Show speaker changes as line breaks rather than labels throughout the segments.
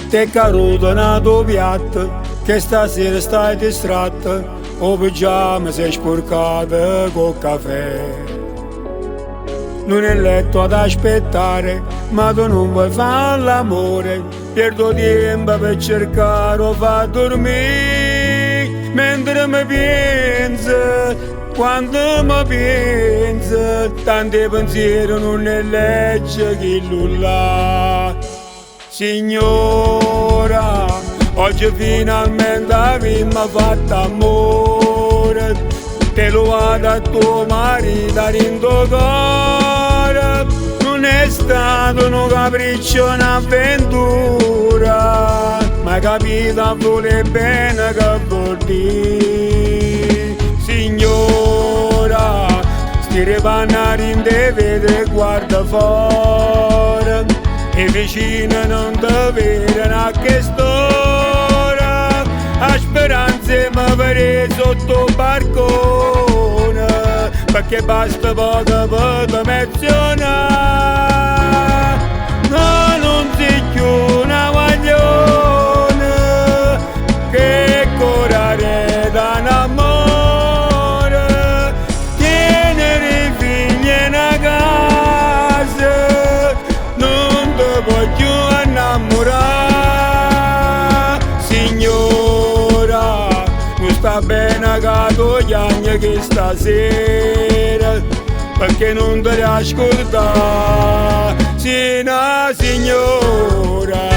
Te caruto nato piatto, che stasera stai distratta, o pigiama sei sporcata col caffè. Non è letto ad aspettare, ma tu non vuoi fare l'amore, perdo tempo per cercare o fa dormire, mentre mi pensa, quando mi pensa, tanti pensieri non è legge che nulla. Signora, oggi finalmente abbiamo fatto amore, te lo vado a tuo marito rindo cuore, non è stato un capriccio, un'avventura, ma hai capito a voler bene che vuol dire. Signora, stire pannari in te vede guarda fuori, e vicino non ti vedono a che storia, a speranze mi farei sotto barcone, perché basta poco per te menzionare. No, non sei più una guaglione, che corare da un amore, tenere figli in casa, non ti voglio innamorare. Signora, non sta bene che tu chiami che stasera, perché non ti ascolta, sì, no, signora.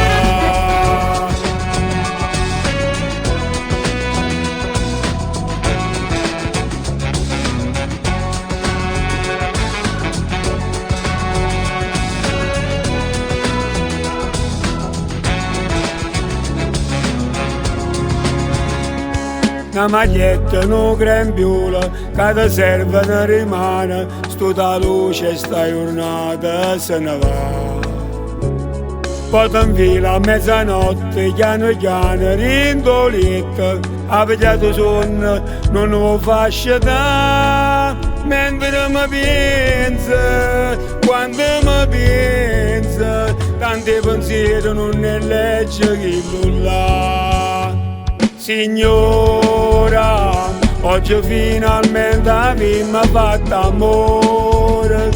Una maglietta, una grembiula, che ti serve ne rimane, sta luce sta giornata se ne va. Poi ti infila a mezzanotte, piano piano, rindoletta, ha pigliato sonno, non lo fa scegliere, mentre mi pensa, quando mi pensa, tanti pensieri non è legge che nulla. Signora, oggi finalmente abbiamo fatto amore,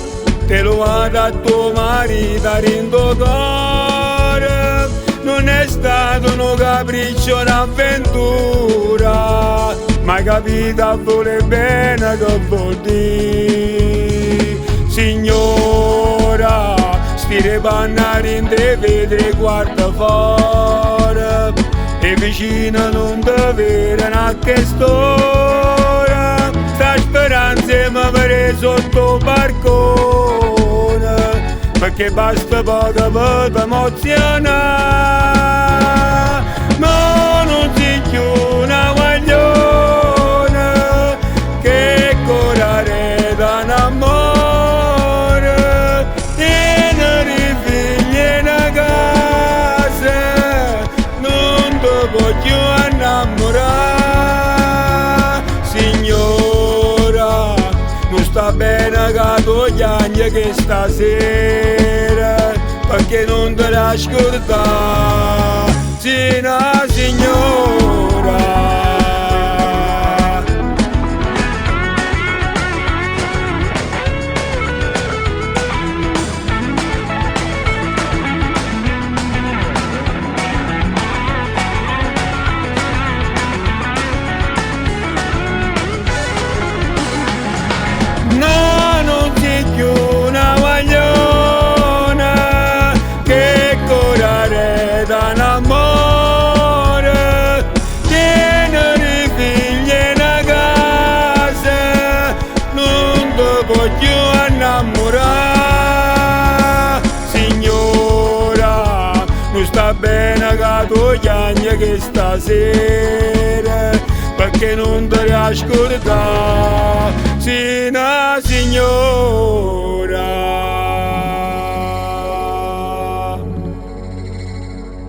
te lo vado a tuo marito rindo cuore, non è stato un capriccio, un'avventura, ma hai capito a voler bene che vuol dire. Signora, stire pannari in te vedere guarda fuori, e vicino non ti vedono a che storia, sta speranza mi farei sotto barcone, perché basta poco per ti emozionare. No, non sei più una guaglione, che corare da un amore, tenere figli in casa, voglio innamorare. Signora, non sta bene che tu chiami che stasera, perché non te l'ascolta, sì, no, signora. No, non sei più una guagliona, che corare da un amore, tenere figli in casa, non ti voglio innamorare. Signora, non sta bene che tu chiami che stasera, perché non ti ascolta, sì, no, signora.